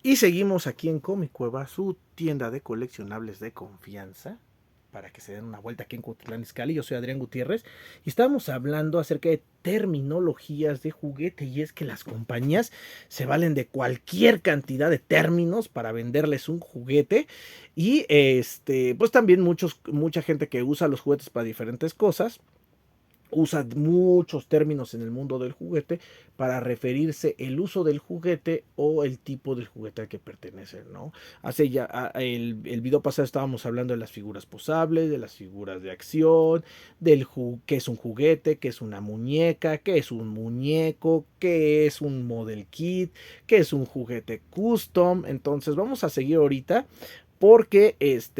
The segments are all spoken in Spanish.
Y seguimos aquí en Comic Cueva, su tienda de coleccionables de confianza, para que se den una vuelta aquí en Cuautitlán Izcalli. Yo soy Adrián Gutiérrez y estamos hablando acerca de terminologías de juguete, y es que las compañías se valen de cualquier cantidad de términos para venderles un juguete. Y pues también mucha gente que usa los juguetes para diferentes cosas usa muchos términos en el mundo del juguete para referirse el uso del juguete o el tipo de juguete al que pertenece, ¿no? Hace ya el video pasado estábamos hablando de las figuras posables, de las figuras de acción, qué es un juguete, qué es una muñeca, qué es un muñeco, qué es un model kit, qué es un juguete custom. Entonces vamos a seguir ahorita porque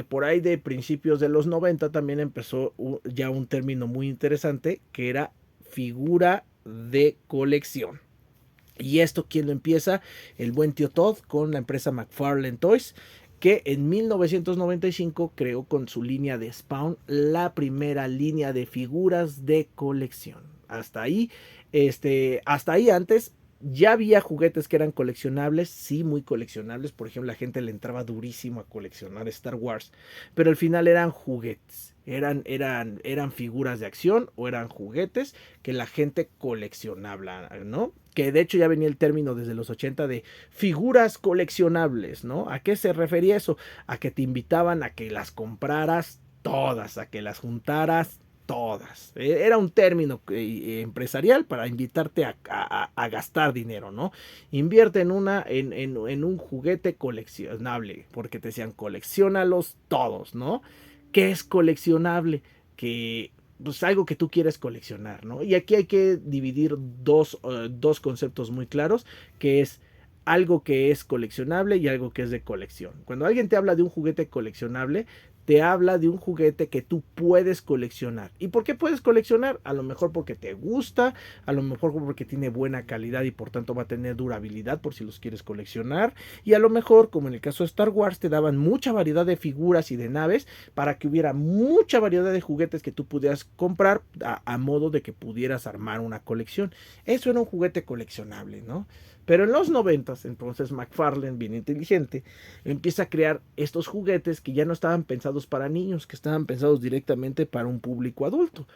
por ahí de principios de los 90 también empezó ya un término muy interesante que era figura de colección. Y esto, ¿quién lo empieza? El buen tío Todd con la empresa McFarlane Toys, que en 1995 creó con su línea de Spawn la primera línea de figuras de colección. Hasta ahí antes ya había juguetes que eran coleccionables, sí, muy coleccionables. Por ejemplo, la gente le entraba durísimo a coleccionar Star Wars, pero al final eran juguetes. Eran figuras de acción o eran juguetes que la gente coleccionaba, ¿no? Que de hecho ya venía el término desde los 80 de figuras coleccionables, ¿no? ¿A qué se refería eso? A que te invitaban a que las compraras todas, a que las juntaras todas. Era un término empresarial para invitarte a gastar dinero, ¿no? Invierte en un juguete coleccionable, porque te decían colecciónalos todos, ¿no? ¿Qué es coleccionable? Que pues algo que tú quieres coleccionar, ¿no? Y aquí hay que dividir dos conceptos muy claros, que es algo que es coleccionable y algo que es de colección. Cuando alguien te habla de un juguete coleccionable, te habla de un juguete que tú puedes coleccionar. ¿Y por qué puedes coleccionar? A lo mejor porque te gusta, a lo mejor porque tiene buena calidad y por tanto va a tener durabilidad por si los quieres coleccionar. Y a lo mejor, como en el caso de Star Wars, te daban mucha variedad de figuras y de naves para que hubiera mucha variedad de juguetes que tú pudieras comprar a modo de que pudieras armar una colección. Eso era un juguete coleccionable, ¿no? Pero en los 90, entonces McFarlane, bien inteligente, empieza a crear estos juguetes que ya no estaban pensados para niños, que estaban pensados directamente para un público adulto.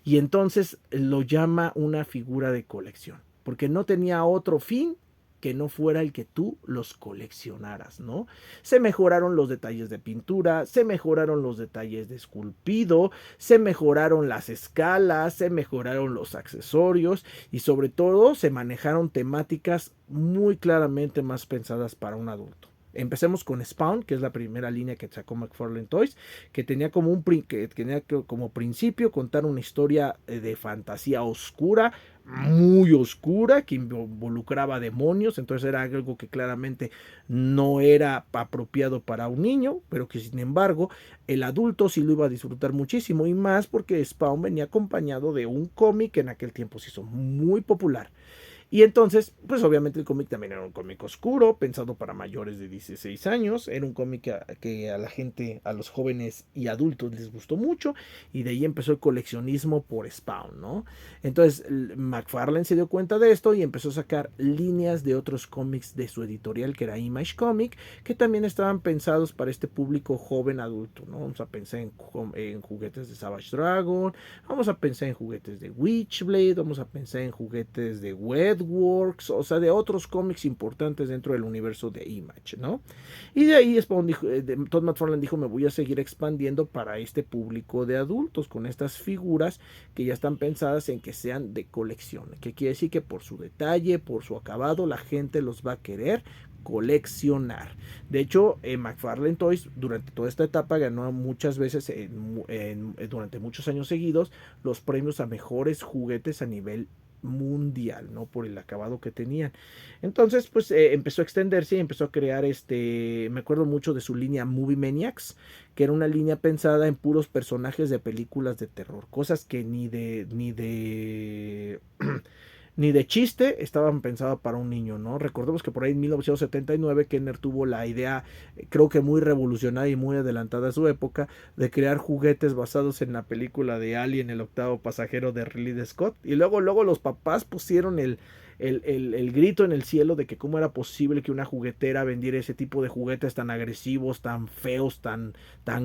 Y entonces lo llama una figura de colección, porque no tenía otro fin que no fuera el que tú los coleccionaras, ¿no? Se mejoraron los detalles de pintura, se mejoraron los detalles de esculpido, se mejoraron las escalas, se mejoraron los accesorios y sobre todo se manejaron temáticas muy claramente más pensadas para un adulto. Empecemos con Spawn, que es la primera línea que sacó McFarlane Toys, que tenía como principio contar una historia de fantasía oscura, muy oscura, que involucraba demonios. Entonces era algo que claramente no era apropiado para un niño, pero que sin embargo el adulto sí lo iba a disfrutar muchísimo, y más porque Spawn venía acompañado de un cómic que en aquel tiempo se hizo muy popular. Y entonces, pues obviamente el cómic también era un cómic oscuro, pensado para mayores de 16 años. Era un cómic que a la gente, a los jóvenes y adultos les gustó mucho. Y de ahí empezó el coleccionismo por Spawn, ¿no? Entonces McFarlane se dio cuenta de esto y empezó a sacar líneas de otros cómics de su editorial, que era Image Comic, que también estaban pensados para este público joven adulto, ¿no? Vamos a pensar en juguetes de Savage Dragon, vamos a pensar en juguetes de Witchblade, vamos a pensar en juguetes de Webworks, o sea, de otros cómics importantes dentro del universo de Image, ¿no? Y de ahí Spawn dijo, Todd McFarlane dijo, me voy a seguir expandiendo para este público de adultos con estas figuras que ya están pensadas en que sean de colección, que quiere decir que por su detalle, por su acabado, la gente los va a querer coleccionar. De hecho, McFarlane Toys durante toda esta etapa ganó muchas veces durante muchos años seguidos los premios a mejores juguetes a nivel mundial, ¿no? Por el acabado que tenían. Entonces, pues empezó a extenderse y empezó a crear me acuerdo mucho de su línea Movie Maniacs, que era una línea pensada en puros personajes de películas de terror, cosas que ni de chiste estaban pensados para un niño, ¿no? Recordemos que por ahí en 1979 Kenner tuvo la idea, creo que muy revolucionaria y muy adelantada a su época, de crear juguetes basados en la película de Alien, el octavo pasajero de Ridley Scott. Y luego los papás pusieron el grito en el cielo de que cómo era posible que una juguetera vendiera ese tipo de juguetes tan agresivos, tan feos, tan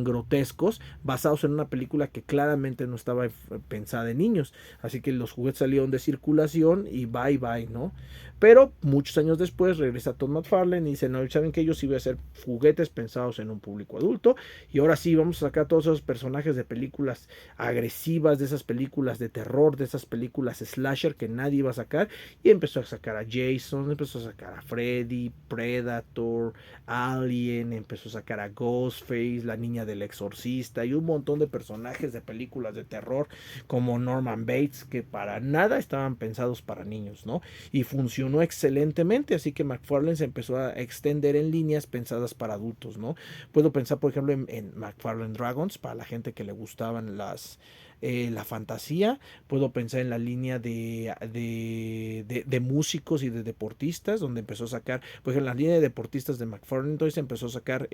grotescos, basados en una película que claramente no estaba pensada en niños. Así que los juguetes salieron de circulación y bye bye, ¿no? Pero muchos años después regresa Todd McFarlane y dice, no, saben que ellos iban a hacer juguetes pensados en un público adulto y ahora sí vamos a sacar todos esos personajes de películas agresivas, de esas películas de terror, de esas películas slasher que nadie iba a sacar, y empezó a sacar a Jason, empezó a sacar a Freddy, Predator, Alien, empezó a sacar a Ghostface, la niña del exorcista y un montón de personajes de películas de terror como Norman Bates que para nada estaban pensados para niños, ¿no? Y funcionó excelentemente, así que McFarlane se empezó a extender en líneas pensadas para adultos, ¿no? Puedo pensar, por ejemplo, en McFarlane Dragons, para la gente que le gustaban la fantasía. Puedo pensar en la línea de músicos y de deportistas, donde empezó a sacar, por ejemplo, en la línea de deportistas de McFarlane, entonces empezó a sacar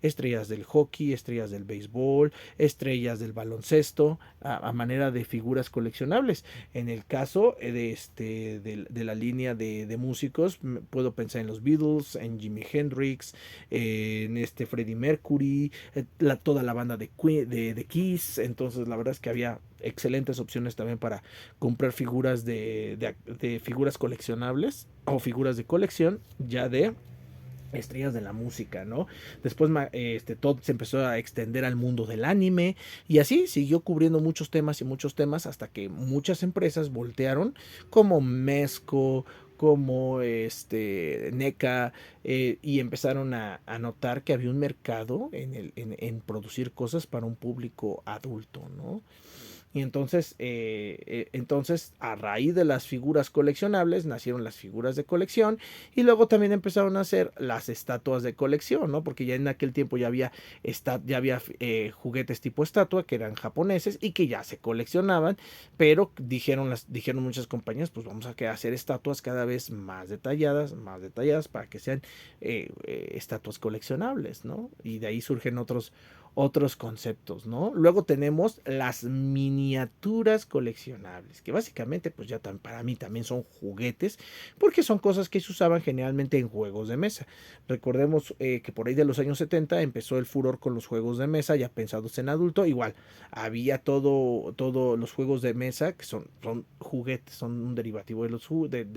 estrellas del hockey, estrellas del béisbol, estrellas del baloncesto, a manera de figuras coleccionables. En el caso de la línea de músicos, puedo pensar en los Beatles, en Jimi Hendrix, en Freddie Mercury, toda la banda de Kiss. Entonces la verdad es que había excelentes opciones también para comprar figuras de figuras coleccionables o figuras de colección ya de estrellas de la música, ¿no? Después todo se empezó a extender al mundo del anime y así siguió cubriendo muchos temas y muchos temas hasta que muchas empresas voltearon como Mezco, como NECA, y empezaron a notar que había un mercado en producir cosas para un público adulto, ¿no? Y entonces, a raíz de las figuras coleccionables, nacieron las figuras de colección y luego también empezaron a hacer las estatuas de colección, ¿no? Porque ya en aquel tiempo ya había juguetes tipo estatua que eran japoneses y que ya se coleccionaban, pero dijeron muchas compañías, pues vamos a hacer estatuas cada vez más detalladas para que sean estatuas coleccionables, ¿no? Y de ahí surgen otros conceptos, ¿no? Luego tenemos las miniaturas coleccionables, que básicamente pues ya para mí también son juguetes, porque son cosas que se usaban generalmente en juegos de mesa. Recordemos que por ahí de los años 70 empezó el furor con los juegos de mesa, ya pensados en adulto, igual, había todo los juegos de mesa, que son juguetes, son un derivativo de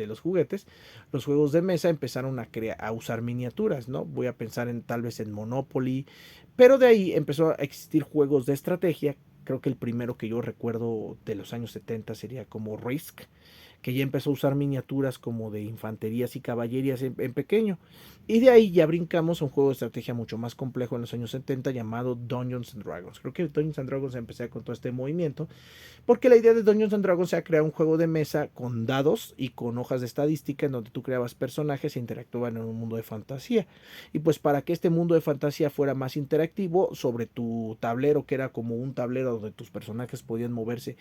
los juguetes. Los juegos de mesa empezaron a usar miniaturas, ¿no? Voy a pensar tal vez en Monopoly, pero de ahí empezó a existir juegos de estrategia. Creo que el primero que yo recuerdo de los años 70 sería como Risk, que ya empezó a usar miniaturas como de infanterías y caballerías en pequeño. Y de ahí ya brincamos a un juego de estrategia mucho más complejo en los años 70 llamado Dungeons and Dragons. Creo que Dungeons and Dragons empecé con todo este movimiento porque la idea de Dungeons and Dragons era crear un juego de mesa con dados y con hojas de estadística en donde tú creabas personajes e interactuaban en un mundo de fantasía. Y pues para que este mundo de fantasía fuera más interactivo, sobre tu tablero, que era como un tablero donde tus personajes podían moverse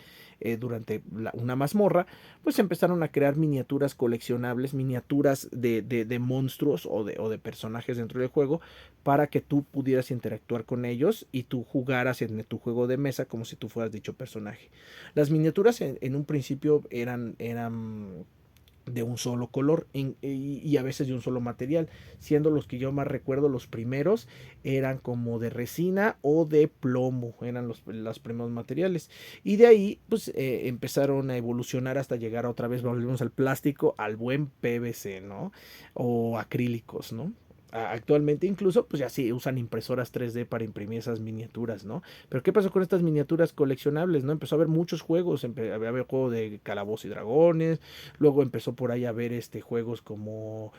durante una mazmorra, pues empezaron a crear miniaturas coleccionables, miniaturas de monstruos o de personajes dentro del juego, para que tú pudieras interactuar con ellos y tú jugaras en tu juego de mesa como si tú fueras dicho personaje. Las miniaturas en un principio eran de un solo color y a veces de un solo material, siendo los que yo más recuerdo, los primeros eran como de resina o de plomo, eran los primeros materiales, y de ahí pues empezaron a evolucionar hasta llegar otra vez, volvemos al plástico, al buen PVC, ¿no? O acrílicos, ¿no? Actualmente incluso pues ya sí usan impresoras 3D para imprimir esas miniaturas, ¿no? Pero ¿qué pasó con estas miniaturas coleccionables, no? Empezó a haber muchos juegos, había juego de Calabozos y Dragones, luego empezó por ahí a ver juegos como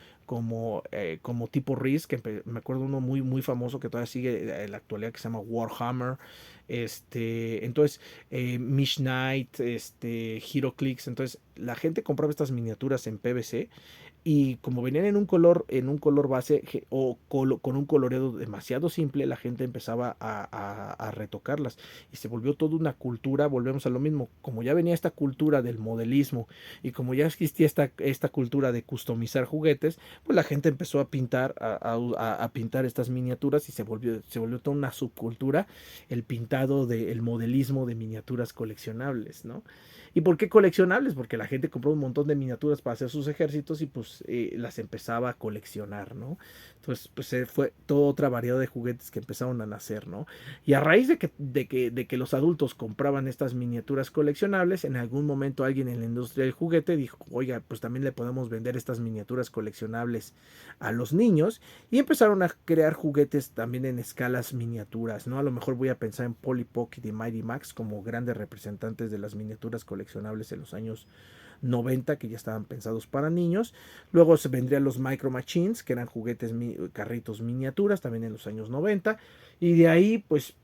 tipo Risk, que me acuerdo uno muy famoso que todavía sigue en la actualidad, que se llama Warhammer. Entonces Mish Knight, HeroClix. Entonces la gente compraba estas miniaturas en PVC y como venían en un color base con un coloreado demasiado simple, la gente empezaba a retocarlas y se volvió toda una cultura. Volvemos a lo mismo, como ya venía esta cultura del modelismo y como ya existía esta cultura de customizar juguetes, pues la gente empezó a pintar a pintar estas miniaturas y se volvió toda una subcultura, el pintado del modelismo de miniaturas coleccionables, ¿no? ¿Y por qué coleccionables? Porque la gente compró un montón de miniaturas para hacer sus ejércitos y pues las empezaba a coleccionar, ¿no? Entonces, pues fue toda otra variedad de juguetes que empezaron a nacer, ¿no? Y a raíz de que los adultos compraban estas miniaturas coleccionables, en algún momento alguien en la industria del juguete dijo, oiga, pues también le podemos vender estas miniaturas coleccionables a los niños, y empezaron a crear juguetes también en escalas miniaturas, ¿no? A lo mejor voy a pensar en Polly Pocket y Mighty Max como grandes representantes de las miniaturas coleccionables en los años 90, que ya estaban pensados para niños. Luego se vendrían los Micro Machines, que eran juguetes, carritos miniaturas, también en los años 90. Y de ahí, pues,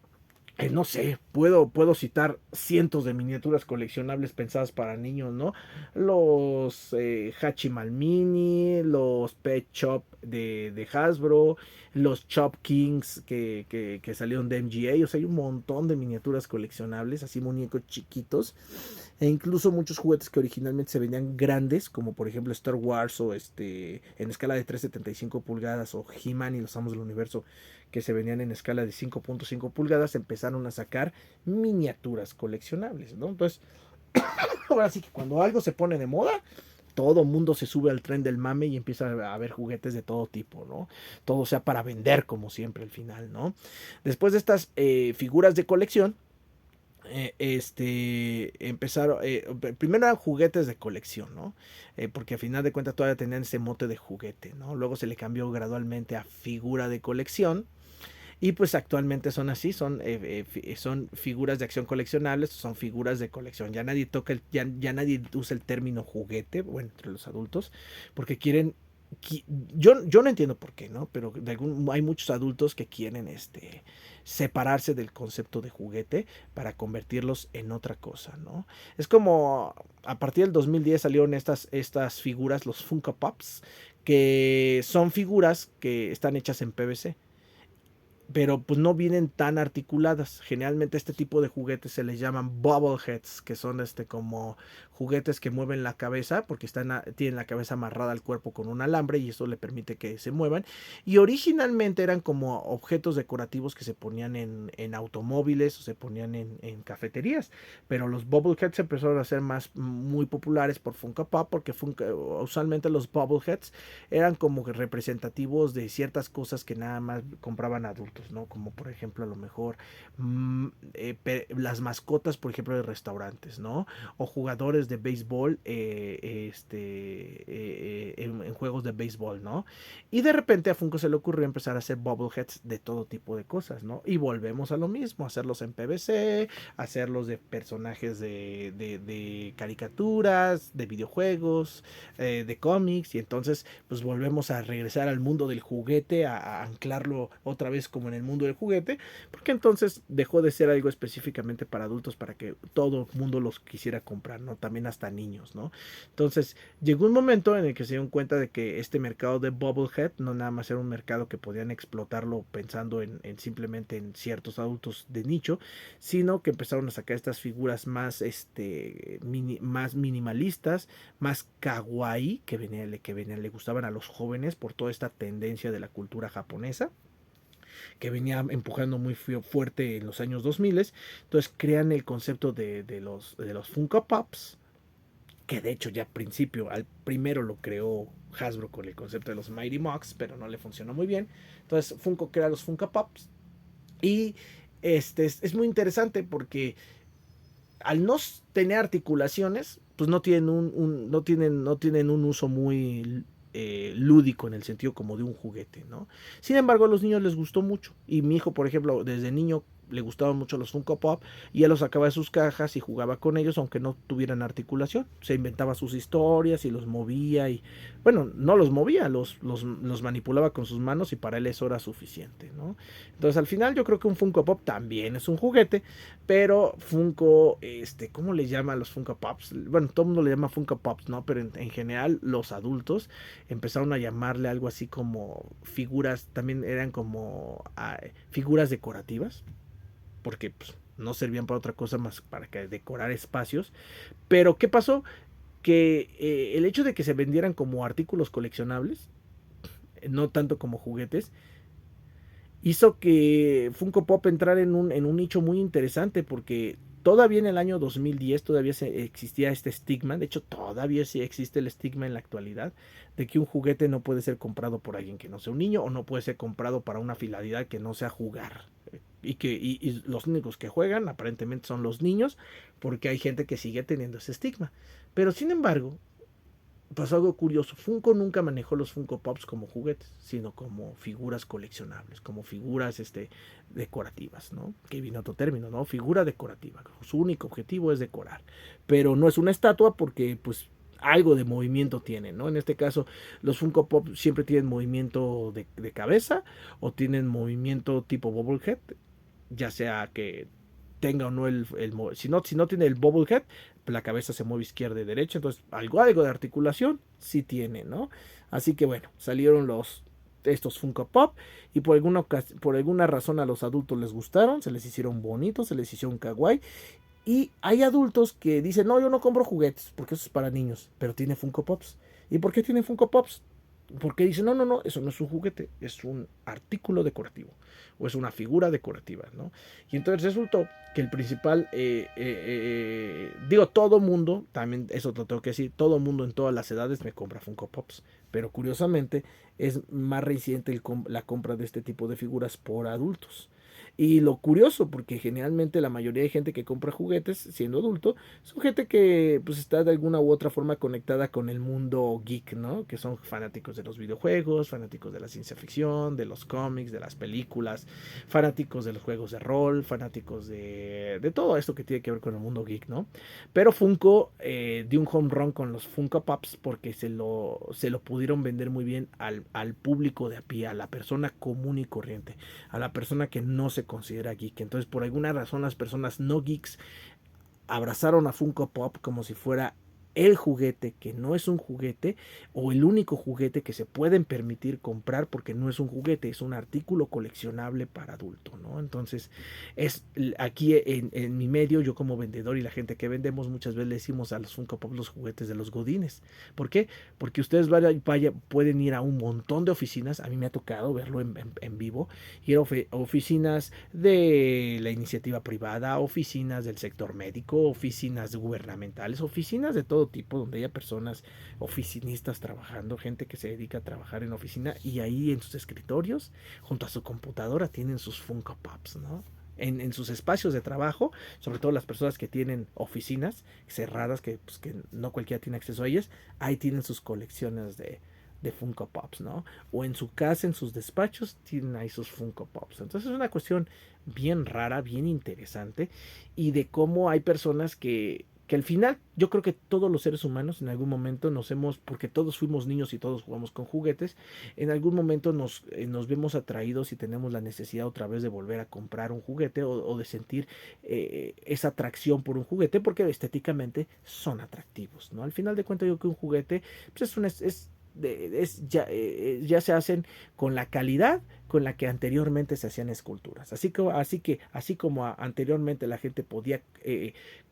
no sé, puedo citar cientos de miniaturas coleccionables pensadas para niños, ¿no? Los Hachimal Mini, los Pet Shop de Hasbro, los Chop Kings que salieron de MGA, o sea, hay un montón de miniaturas coleccionables, así muñecos chiquitos, e incluso muchos juguetes que originalmente se vendían grandes, como por ejemplo Star Wars o en escala de 3.75 pulgadas, o He-Man y los Amos del Universo, que se vendían en escala de 5.5 pulgadas, empezaron a sacar miniaturas coleccionables, ¿no? Entonces, ahora sí que cuando algo se pone de moda, todo mundo se sube al tren del mame y empieza a haber juguetes de todo tipo, ¿no? Todo sea para vender, como siempre, al final, ¿no? Después de estas figuras de colección, empezaron, primero eran juguetes de colección, ¿no? Porque a final de cuentas todavía tenían ese mote de juguete, ¿no? Luego se le cambió gradualmente a figura de colección, y pues actualmente son así, son figuras de acción coleccionables, son figuras de colección. Ya nadie toca, ya nadie usa el término juguete, bueno, entre los adultos, porque quieren, yo no entiendo por qué, ¿no? Pero hay muchos adultos que quieren separarse del concepto de juguete para convertirlos en otra cosa, ¿no? Es como a partir del 2010 salieron estas figuras, los Funko Pops, que son figuras que están hechas en PVC, pero pues no vienen tan articuladas. Generalmente este tipo de juguetes se les llaman bobbleheads, que son como juguetes que mueven la cabeza porque tienen la cabeza amarrada al cuerpo con un alambre, y eso le permite que se muevan. Y originalmente eran como objetos decorativos que se ponían en automóviles o se ponían en cafeterías, pero los bobbleheads se empezaron a hacer muy populares por Funko Pop, porque usualmente los bobbleheads eran como representativos de ciertas cosas que nada más compraban adultos, ¿no? Como por ejemplo a lo mejor las mascotas, por ejemplo, de restaurantes, ¿no? O jugadores de béisbol en juegos de béisbol, ¿no? Y de repente a Funko se le ocurrió empezar a hacer bobbleheads de todo tipo de cosas, ¿no? Y volvemos a lo mismo, hacerlos en PVC, hacerlos de personajes de caricaturas, de videojuegos, de cómics, y entonces pues volvemos a regresar al mundo del juguete, a anclarlo otra vez como en el mundo del juguete, porque entonces dejó de ser algo específicamente para adultos, para que todo el mundo los quisiera comprar, ¿no? También hasta niños, ¿no? Entonces llegó un momento en el que se dieron cuenta de que este mercado de Bubblehead no nada más era un mercado que podían explotarlo pensando simplemente en ciertos adultos de nicho, sino que empezaron a sacar estas figuras más, más minimalistas, más kawaii, le gustaban a los jóvenes por toda esta tendencia de la cultura japonesa, que venía empujando muy fuerte en los años 2000. Entonces crean el concepto de los Funko Pops, que de hecho ya al primero lo creó Hasbro con el concepto de los Mighty Mugs, pero no le funcionó muy bien. Entonces Funko crea los Funko Pops, y es muy interesante porque al no tener articulaciones, pues no tienen un uso muy lúdico en el sentido como de un juguete, ¿no? Sin embargo, a los niños les gustó mucho. Y mi hijo, por ejemplo, desde niño le gustaban mucho los Funko Pop, y él los sacaba de sus cajas y jugaba con ellos aunque no tuvieran articulación. Se inventaba sus historias y los movía, y bueno, no los movía, los manipulaba con sus manos, y para él eso era suficiente, ¿no? Entonces al final yo creo que un Funko Pop también es un juguete, pero Funko, ¿cómo le llama a los Funko Pops? Bueno, todo el mundo le llama Funko Pops, ¿no? Pero en general los adultos empezaron a llamarle algo así como figuras, también eran como figuras decorativas, porque pues, no servían para otra cosa más para que decorar espacios. Pero ¿qué pasó? Que el hecho de que se vendieran como artículos coleccionables, no tanto como juguetes, hizo que Funko Pop entrara en un nicho muy interesante, porque todavía en el año 2010 todavía existía este estigma, de hecho todavía sí existe el estigma en la actualidad, de que un juguete no puede ser comprado por alguien que no sea un niño o no puede ser comprado para una finalidad que no sea jugar. Y los únicos que juegan aparentemente son los niños, porque hay gente que sigue teniendo ese estigma. Pero sin embargo, pasó algo curioso. Funko nunca manejó los Funko Pops como juguetes, sino como figuras coleccionables, como figuras decorativas, ¿no? Que viene otro término, ¿no? Figura decorativa. Su único objetivo es decorar. Pero no es una estatua porque, pues, algo de movimiento tiene, ¿no? En este caso, los Funko Pop siempre tienen movimiento de cabeza o tienen movimiento tipo Bobblehead, ya sea que tenga o no si no tiene el Bobblehead, la cabeza se mueve izquierda y derecha, entonces algo de articulación sí tiene, ¿no? Así que bueno, salieron estos Funko Pop y por alguna razón a los adultos les gustaron, se les hicieron bonitos, se les hicieron kawaii. Y hay adultos que dicen, no, yo no compro juguetes porque eso es para niños, pero tiene Funko Pops. ¿Y por qué tiene Funko Pops? Porque dicen, no, no, no, eso no es un juguete, es un artículo decorativo o es una figura decorativa, ¿no? Y entonces resultó que el principal, digo, todo mundo, también eso lo tengo que decir, todo mundo en todas las edades me compra Funko Pops, pero curiosamente es más reciente la compra de este tipo de figuras por adultos. Y lo curioso, porque generalmente la mayoría de gente que compra juguetes siendo adulto, son gente que pues está de alguna u otra forma conectada con el mundo geek, ¿no? Que son fanáticos de los videojuegos, fanáticos de la ciencia ficción, de los cómics, de las películas, fanáticos de los juegos de rol, fanáticos de todo esto que tiene que ver con el mundo geek, ¿no? Pero Funko dio un home run con los Funko Pops porque se lo pudieron vender muy bien al público de a pie, a la persona común y corriente, a la persona que no se considera geek. Entonces, por alguna razón, las personas no geeks abrazaron a Funko Pop como si fuera el juguete que no es un juguete o el único juguete que se pueden permitir comprar porque no es un juguete, es un artículo coleccionable para adulto, ¿no? Entonces, es aquí en mi medio, yo como vendedor y la gente que vendemos muchas veces le decimos a los Funko Pop los juguetes de los godines. ¿Por qué? Porque ustedes pueden ir a un montón de oficinas, a mí me ha tocado verlo en vivo, ir a oficinas de la iniciativa privada, oficinas del sector médico, oficinas gubernamentales, oficinas de todo tipo donde haya personas oficinistas trabajando, gente que se dedica a trabajar en oficina y ahí en sus escritorios, junto a su computadora, tienen sus Funko Pops, ¿no? En sus espacios de trabajo, sobre todo las personas que tienen oficinas cerradas, que no cualquiera tiene acceso a ellas, ahí tienen sus colecciones de Funko Pops, ¿no? O en su casa, en sus despachos, tienen ahí sus Funko Pops. Entonces es una cuestión bien rara, bien interesante, y de cómo hay personas que al final yo creo que todos los seres humanos en algún momento porque todos fuimos niños y todos jugamos con juguetes, en algún momento nos vemos atraídos y tenemos la necesidad otra vez de volver a comprar un juguete o de sentir esa atracción por un juguete porque estéticamente son atractivos, ¿no? Al final de cuentas yo creo que un juguete pues ya se hacen con la calidad con la que anteriormente se hacían esculturas. Así como anteriormente la gente podía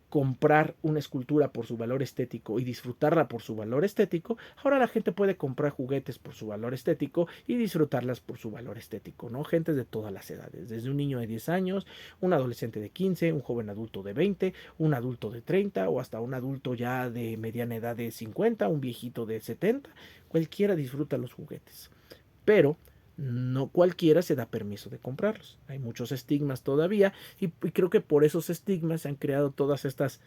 comprar una escultura por su valor estético y disfrutarla por su valor estético, ahora la gente puede comprar juguetes por su valor estético y disfrutarlas por su valor estético, ¿no? Gente de todas las edades, desde un niño de 10 años, un adolescente de 15, un joven adulto de 20, un adulto de 30 o hasta un adulto ya de mediana edad de 50, un viejito de 70, cualquiera disfruta los juguetes. Pero no cualquiera se da permiso de comprarlos. Hay muchos estigmas todavía y creo que por esos estigmas se han creado todas estas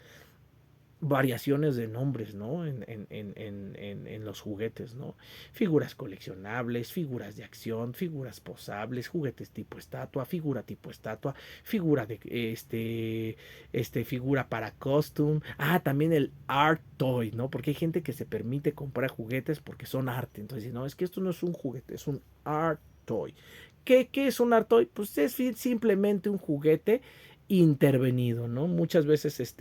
variaciones de nombres, ¿no? En los juguetes, ¿no? Figuras coleccionables, figuras de acción, figuras posables, juguetes tipo estatua, figura de figura para costume. Ah, también el art toy, ¿no? Porque hay gente que se permite comprar juguetes porque son arte. Entonces, no, es que esto no es un juguete, es un art toy. ¿Qué es un art toy? Pues es simplemente un juguete intervenido, ¿no? Muchas veces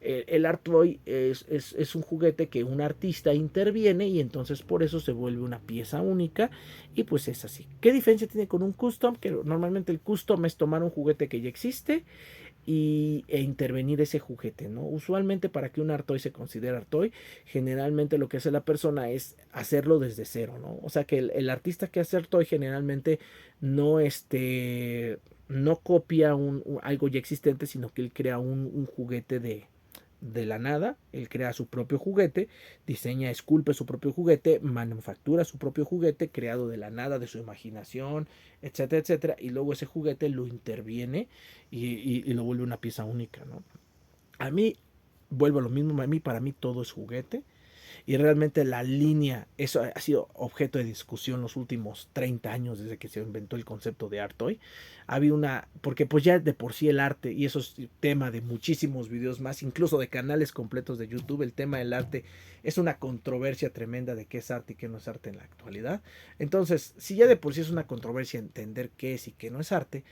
el art toy es un juguete que un artista interviene y entonces por eso se vuelve una pieza única y pues es así. ¿Qué diferencia tiene con un custom? Que normalmente el custom es tomar un juguete que ya existe e intervenir ese juguete, ¿no? Usualmente para que un art toy se considere art toy, generalmente lo que hace la persona es hacerlo desde cero, ¿no? O sea que el artista que hace art toy generalmente no no copia algo ya existente, sino que él crea un juguete de la nada. Él crea su propio juguete, diseña, esculpe su propio juguete, manufactura su propio juguete creado de la nada, de su imaginación, etcétera, etcétera, y luego ese juguete lo interviene y lo vuelve una pieza única, ¿no? A mí, vuelvo a lo mismo, para mí todo es juguete. Y realmente la línea, eso ha sido objeto de discusión los últimos 30 años desde que se inventó el concepto de art toy. Había porque pues ya de por sí el arte, y eso es tema de muchísimos videos más, incluso de canales completos de YouTube, el tema del arte es una controversia tremenda de qué es arte y qué no es arte en la actualidad. Entonces, si ya de por sí es una controversia entender qué es y qué no es arte,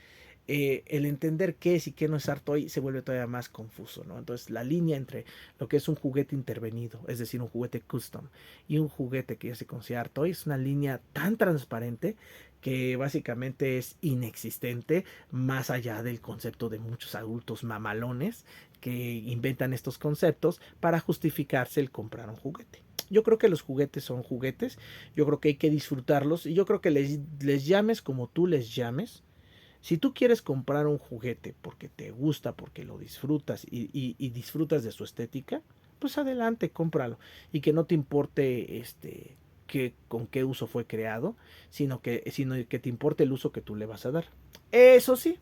el entender qué es y qué no es art toy se vuelve todavía más confuso, ¿no? Entonces la línea entre lo que es un juguete intervenido, es decir, un juguete custom, y un juguete que ya se considera art toy, es una línea tan transparente que básicamente es inexistente, más allá del concepto de muchos adultos mamalones que inventan estos conceptos para justificarse el comprar un juguete. Yo creo que los juguetes son juguetes, yo creo que hay que disfrutarlos, y yo creo que les llames como tú les llames. Si tú quieres comprar un juguete porque te gusta, porque lo disfrutas y disfrutas de su estética, pues adelante, cómpralo. Y que no te importe con qué uso fue creado, sino que te importe el uso que tú le vas a dar. Eso sí,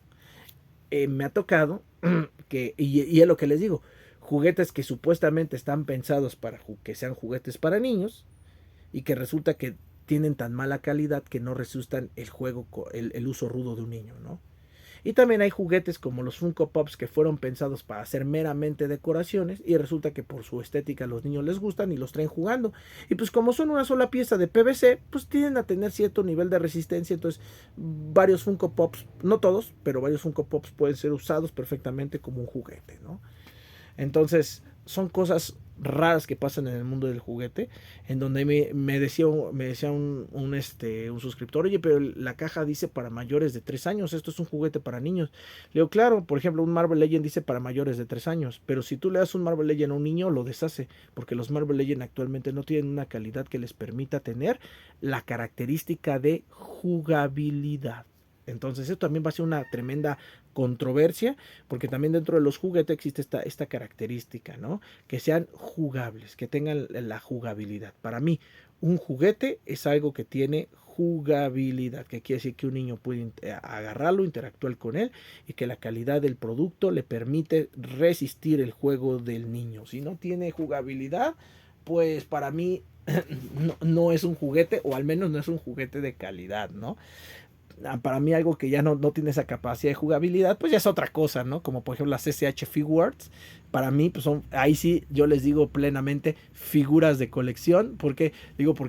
me ha tocado y es lo que les digo, juguetes que supuestamente están pensados para que sean juguetes para niños, y que resulta que tienen tan mala calidad que no resultan el juego, el uso rudo de un niño, ¿no? Y también hay juguetes como los Funko Pops que fueron pensados para hacer meramente decoraciones y resulta que por su estética a los niños les gustan y los traen jugando. Y pues como son una sola pieza de PVC, pues tienden a tener cierto nivel de resistencia. Entonces varios Funko Pops, no todos, pero varios Funko Pops pueden ser usados perfectamente como un juguete, ¿no? Entonces, son cosas raras que pasan en el mundo del juguete, en donde me decía un suscriptor, oye, pero la caja dice para mayores de 3 años, esto es un juguete para niños. Le digo, claro, por ejemplo, un Marvel Legend dice para mayores de 3 años, pero si tú le das un Marvel Legend a un niño, lo deshace, porque los Marvel Legend actualmente no tienen una calidad que les permita tener la característica de jugabilidad. Entonces, esto también va a ser una tremenda controversia, porque también dentro de los juguetes existe esta característica, ¿no? Que sean jugables, que tengan la jugabilidad. Para mí, un juguete es algo que tiene jugabilidad, que quiere decir que un niño puede agarrarlo, interactuar con él y que la calidad del producto le permite resistir el juego del niño. Si no tiene jugabilidad, pues para mí no es un juguete, o al menos no es un juguete de calidad, ¿no? Para mí algo que ya no tiene esa capacidad de jugabilidad, pues ya es otra cosa, ¿no? Como por ejemplo las SH Figuarts, para mí pues ahí sí yo les digo plenamente figuras de colección, porque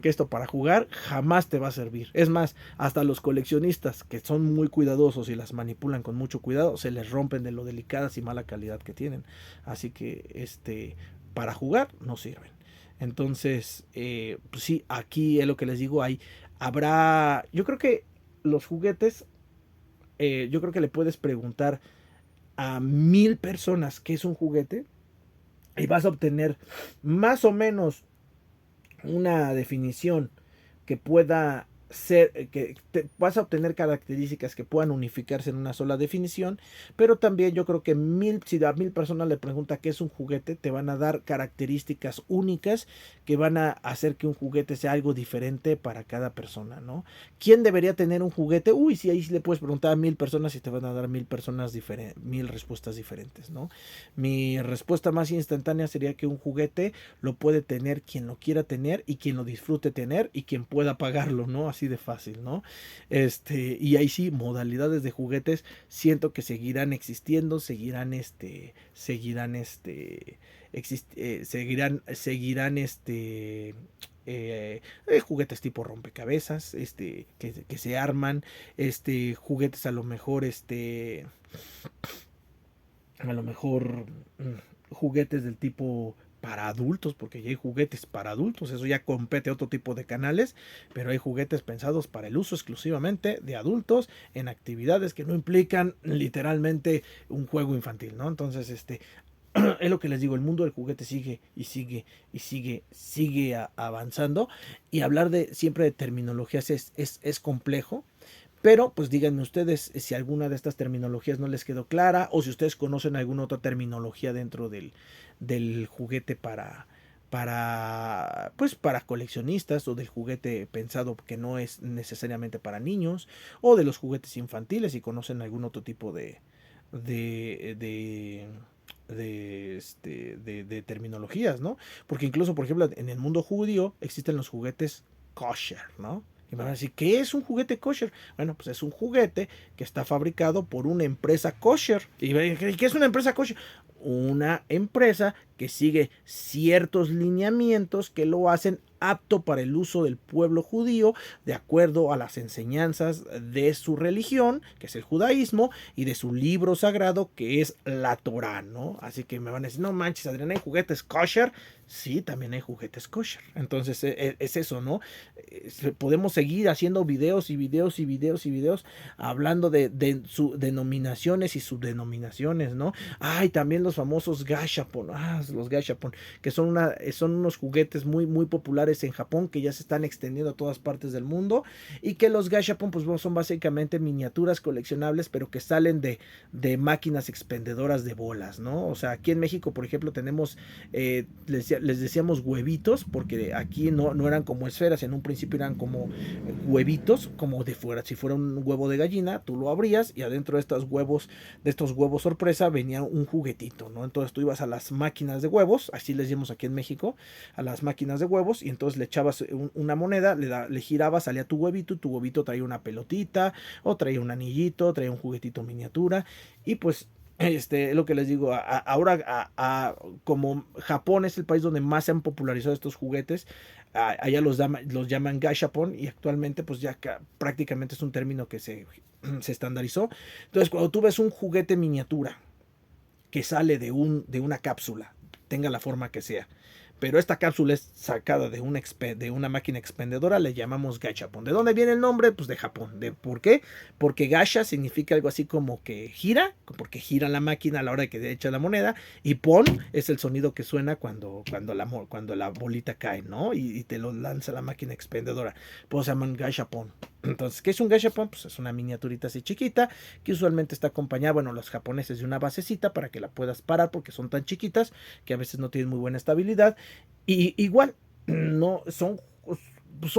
esto para jugar jamás te va a servir. Es más, hasta los coleccionistas que son muy cuidadosos y las manipulan con mucho cuidado, se les rompen de lo delicadas y mala calidad que tienen. Así que para jugar no sirven. Entonces, pues sí, aquí es lo que les digo, yo creo que los juguetes, yo creo que le puedes preguntar a 1000 personas qué es un juguete y vas a obtener más o menos una definición que pueda ser, vas a obtener características que puedan unificarse en una sola definición, pero también yo creo que si a 1000 personas le pregunta qué es un juguete, te van a dar características únicas que van a hacer que un juguete sea algo diferente para cada persona, ¿no? ¿Quién debería tener un juguete? Uy, sí, ahí sí le puedes preguntar a 1000 personas y te van a dar 1000 personas 1000 respuestas diferentes, ¿no? Mi respuesta más instantánea sería que un juguete lo puede tener quien lo quiera tener y quien lo disfrute tener y quien pueda pagarlo, ¿no? Así de fácil, ¿no? Y ahí sí, modalidades de juguetes siento que seguirán existiendo, juguetes tipo rompecabezas, que se arman, juguetes a lo mejor juguetes del tipo para adultos, porque ya hay juguetes para adultos, eso ya compete a otro tipo de canales, pero hay juguetes pensados para el uso exclusivamente de adultos en actividades que no implican literalmente un juego infantil, ¿no? Entonces, es lo que les digo, el mundo del juguete sigue y sigue y sigue avanzando, y hablar siempre de terminologías es complejo, Pero pues díganme ustedes si alguna de estas terminologías no les quedó clara o si ustedes conocen alguna otra terminología dentro del juguete para coleccionistas, o del juguete pensado que no es necesariamente para niños, o de los juguetes infantiles, si conocen algún otro tipo de, de de terminologías, ¿no? Porque incluso, por ejemplo, en el mundo judío existen los juguetes kosher, ¿no? Y me van a decir, ¿qué es un juguete kosher? Bueno, pues es un juguete que está fabricado por una empresa kosher. ¿Y qué es una empresa kosher? Una empresa que sigue ciertos lineamientos que lo hacen apto para el uso del pueblo judío, de acuerdo a las enseñanzas de su religión, que es el judaísmo, y de su libro sagrado, que es la Torá, ¿no? Así que me van a decir, no manches, Adrián, ¿hay juguetes kosher? Sí, también hay juguetes kosher. Entonces es eso, ¿no? Podemos seguir haciendo videos y videos y videos y videos hablando de sus denominaciones y subdenominaciones, ¿no? Ay, también los famosos gashapon, los gashapon, que son unos juguetes muy, muy populares en Japón, que ya se están extendiendo a todas partes del mundo, y que los gashapon pues son básicamente miniaturas coleccionables, pero que salen de máquinas expendedoras de bolas, ¿no? O sea, aquí en México, por ejemplo, tenemos, les decíamos huevitos, porque aquí no eran como esferas, en un principio eran como huevitos, como de fuera, si fuera un huevo de gallina, tú lo abrías y adentro de estos huevos sorpresa, venía un juguetito, ¿no? Entonces tú ibas a las máquinas de huevos, así les llamamos aquí en México, a las máquinas de huevos, y entonces le echabas una moneda, le girabas, salía tu huevito, y tu huevito traía una pelotita, o traía un anillito, traía un juguetito miniatura, y pues lo que les digo, ahora como Japón es el país donde más se han popularizado estos juguetes, allá los llaman gashapon, y actualmente pues ya prácticamente es un término que se estandarizó. Entonces cuando tú ves un juguete miniatura que sale de una cápsula, tenga la forma que sea, pero esta cápsula es sacada de una máquina expendedora, le llamamos gachapon. ¿De dónde viene el nombre? Pues de Japón. ¿Por qué? Porque gacha significa algo así como que gira, porque gira la máquina a la hora de que echa la moneda, y pon es el sonido que suena cuando la bolita cae, ¿no? Y te lo lanza la máquina expendedora. Pues se llaman gachapon. Entonces, ¿qué es un gashapon? Pues es una miniaturita así chiquita, que usualmente está acompañada, bueno, los japoneses, de una basecita para que la puedas parar, porque son tan chiquitas que a veces no tienen muy buena estabilidad. Y igual, no son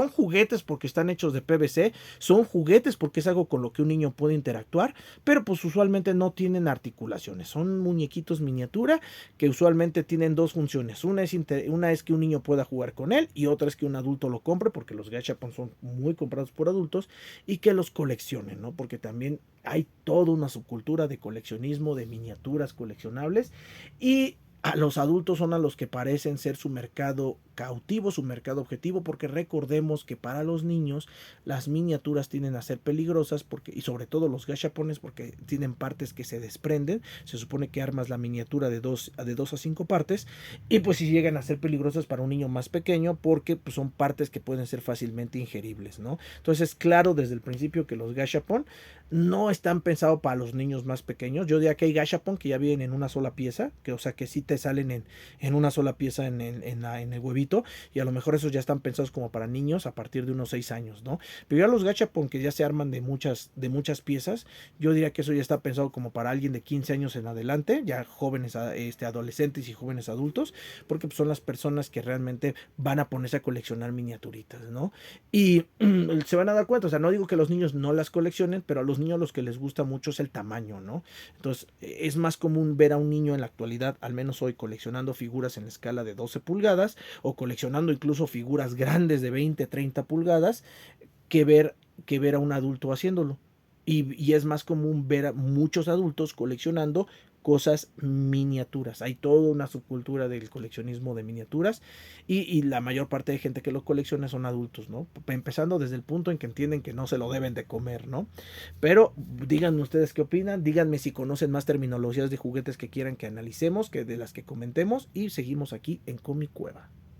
juguetes porque están hechos de PVC, son juguetes porque es algo con lo que un niño puede interactuar, pero pues usualmente no tienen articulaciones, son muñequitos miniatura que usualmente tienen dos funciones, una es que un niño pueda jugar con él, y otra es que un adulto lo compre, porque los gachapon son muy comprados por adultos, y que los coleccionen, ¿no? Porque también hay toda una subcultura de coleccionismo, de miniaturas coleccionables, y a los adultos son a los que parecen ser su mercado cautivo, su mercado objetivo, porque recordemos que para los niños las miniaturas tienden a ser peligrosas, y sobre todo los gashapones, porque tienen partes que se desprenden. Se supone que armas la miniatura de dos a 5 partes, y pues si llegan a ser peligrosas para un niño más pequeño, porque pues, son partes que pueden ser fácilmente ingeribles, ¿no? Entonces es claro desde el principio que los gashapon no están pensados para los niños más pequeños. Yo diría que hay gashapon que ya vienen en una sola pieza, o sea que sí te salen en una sola pieza en el huevito, y a lo mejor esos ya están pensados como para niños a partir de unos 6 años, ¿no? Pero ya los gachapon que ya se arman de muchas piezas, yo diría que eso ya está pensado como para alguien de 15 años en adelante, ya jóvenes, adolescentes y jóvenes adultos, porque pues, son las personas que realmente van a ponerse a coleccionar miniaturitas, ¿no? Y se van a dar cuenta, o sea, no digo que los niños no las coleccionen, pero a los niños los que les gusta mucho es el tamaño, ¿no? Entonces es más común ver a un niño en la actualidad, al menos hoy, coleccionando figuras en la escala de 12 pulgadas, o coleccionando incluso figuras grandes de 20, 30 pulgadas, que ver a un adulto haciéndolo. Y es más común ver a muchos adultos coleccionando cosas miniaturas. Hay toda una subcultura del coleccionismo de miniaturas, y la mayor parte de gente que lo colecciona son adultos, ¿no? Empezando desde el punto en que entienden que no se lo deben de comer, ¿no? Pero díganme ustedes qué opinan, díganme si conocen más terminologías de juguetes que quieran que analicemos, que de las que comentemos, y seguimos aquí en Comic Cueva.